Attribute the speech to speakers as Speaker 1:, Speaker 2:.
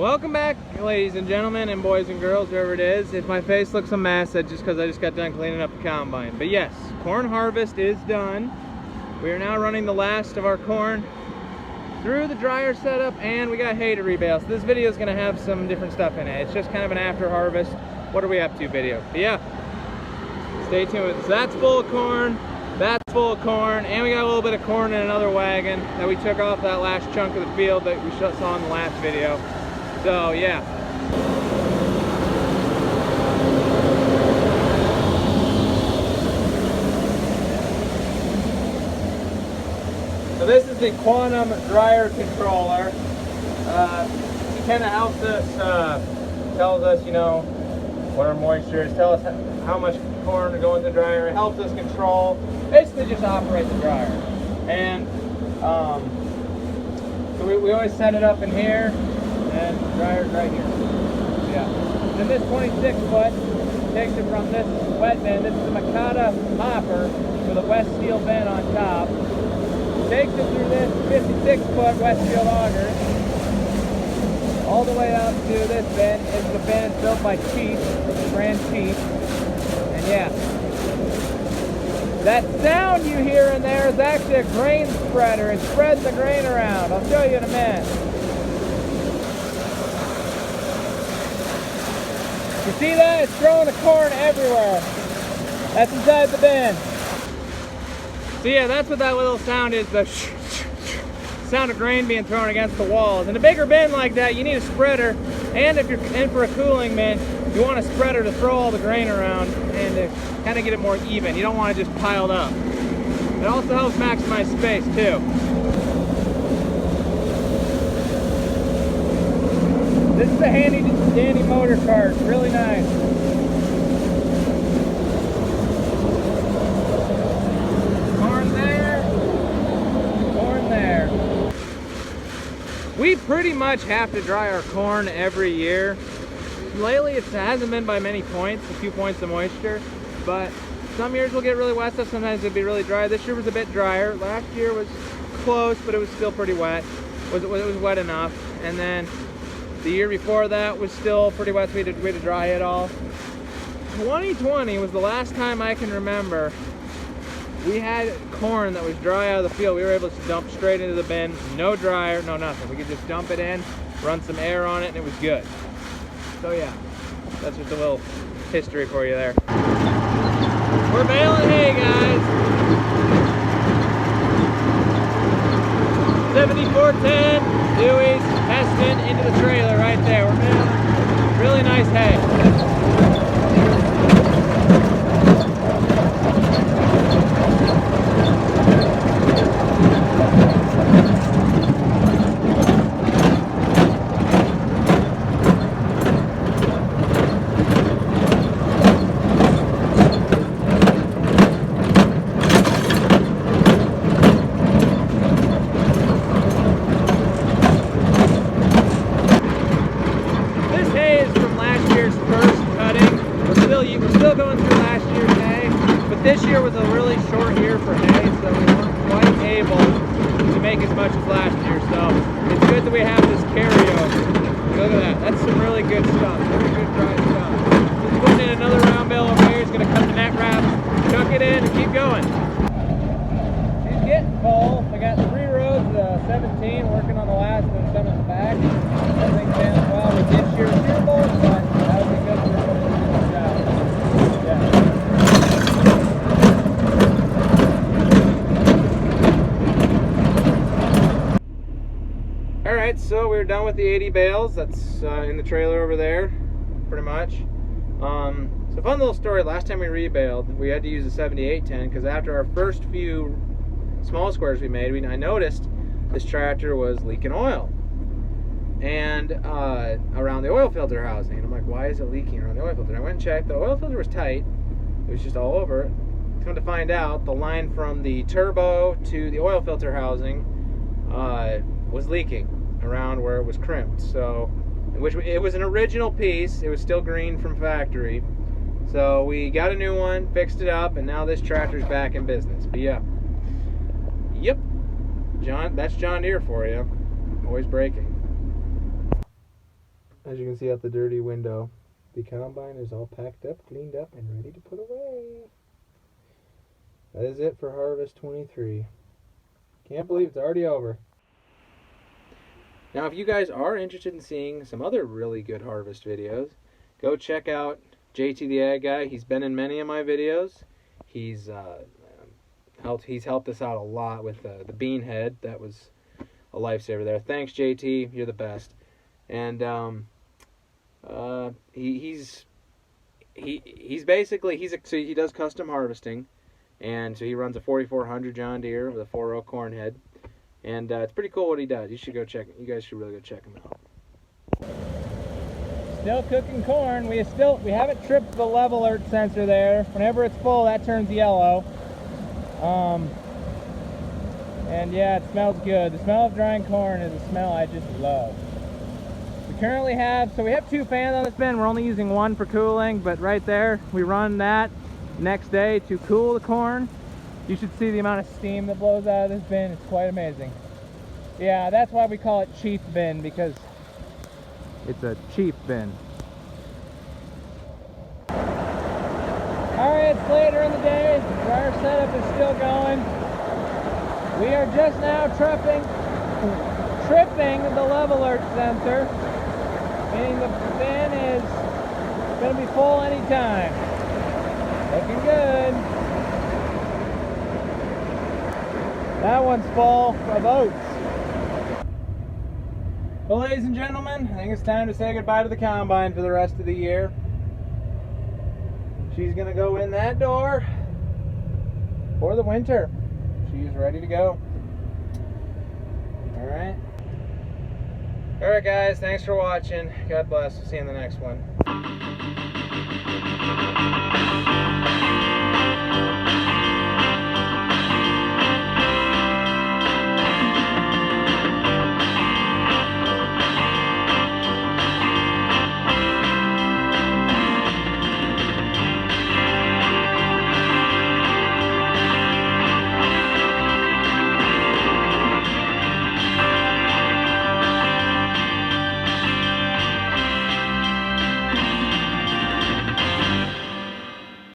Speaker 1: Welcome back, ladies and gentlemen, and boys and girls, whoever it is. If my face looks a mess, that's just because I just got done cleaning up the combine. But yes, corn harvest is done. We are now running the last of our corn through the dryer setup, and we got hay to rebale. So this video is going to have some different stuff in it. It's just kind of an after harvest, what are we up to video. But yeah, stay tuned with this. That's full of corn, that's full of corn, and we got a little bit of corn in another wagon that we took off that last chunk of the field that we saw in the last video. So yeah. So this is the Quantum dryer controller. It kind of helps us, tells us, you know, what our moisture is, tells us how much corn to go in the dryer. It helps us control, basically just operate the dryer. And so we always set it up in here. And the dryer's right here. Yeah. Then this 26 foot takes it from this wet bin. This is the Makata hopper with a West Steel bin on top. Takes it through this 56 foot Westfield auger all the way up to this bin. It's the bin built by Cheat, brand Cheat. And yeah, that sound you hear in there is actually a grain spreader. It spreads the grain around. I'll show you in a minute. You see that? It's throwing the corn everywhere. That's inside the bin. So yeah, that's what that little sound is, the sound of grain being thrown against the walls. In a bigger bin like that, you need a spreader, and if you're in for a cooling bin, you want a spreader to throw all the grain around and to kind of get it more even. You don't want it just piled up. It also helps maximize space too. This is a handy dandy motor cart, really nice. Corn there, corn there. We pretty much have to dry our corn every year. Lately it hasn't been by many points, a few points of moisture, but some years we'll get really wet stuff, sometimes it'll be really dry. This year was a bit drier. Last year was close, but it was still pretty wet. It was wet enough. And then the year before that was still pretty wet, so we had to dry it all. 2020 was the last time I can remember we had corn that was dry out of the field. We were able to dump straight into the bin, no dryer, no nothing. We could just dump it in, run some air on it, and it was good. So yeah, that's just a little history for you there. We're baling hay, guys. 7410. Dewey's Heston into the trailer right there. We're making really nice hay. This year was a really short year for hay, so we weren't quite able to make as much as last year. So it's good that we have this carryover. Look at that. That's some really good stuff. Really good dry stuff. He's putting in another round bale over here. He's going to cut the net wrap, chuck it in, and keep going. She's getting full. We got 3 rows of 17 working on the last and some in the back. Everything's down well. We did shear bolts, but that would be good for the job. Yeah. Alright, so we're done with the 80 bales. That's in the trailer over there, pretty much. So fun little story, last time we rebaled, we had to use a 7810 because after our first few small squares we made, I noticed this tractor was leaking oil. And around the oil filter housing. And I'm like, why is it leaking around the oil filter? And I went and checked, the oil filter was tight. It was just all over it. Come to find out, the line from the turbo to the oil filter housing was leaking around where it was crimped. So, which it was an original piece, it was still green from factory. So we got a new one, fixed it up, and now this tractor's back in business. But yeah, yep, that's John Deere for you, always braking. As you can see out the dirty window, the combine is all packed up, cleaned up, and ready to put away. That is it for Harvest 23. Can't believe it's already over. Now, if you guys are interested in seeing some other really good harvest videos, go check out JT the Ag Guy. He's been in many of my videos. He's helped us out a lot with the bean head. That was a lifesaver there. Thanks, JT. You're the best. And he's basically so he does custom harvesting, and so he runs a 4400 John Deere with a 4.0 corn head, and it's pretty cool what he does. You should go check it. You guys should really go check him out. Still cooking corn. We haven't tripped the level alert sensor there. Whenever it's full, that turns yellow. And yeah, it smells good. The smell of drying corn is a smell I just love. We currently have 2 fans on this bin. We're only using one for cooling, but right there, we run that next day to cool the corn. You should see the amount of steam that blows out of this bin. It's quite amazing. Yeah, that's why we call it cheap bin, because it's a cheap bin. Alright, it's later in the day. The dryer setup is still going. We are just now tripping the level alert sensor, meaning the bin is going to be full anytime. Looking good. That one's full of oats. Well, ladies and gentlemen, I think it's time to say goodbye to the combine for the rest of the year. She's going to go in that door for the winter. She's ready to go. Alright. Alright guys, thanks for watching. God bless. See you in the next one.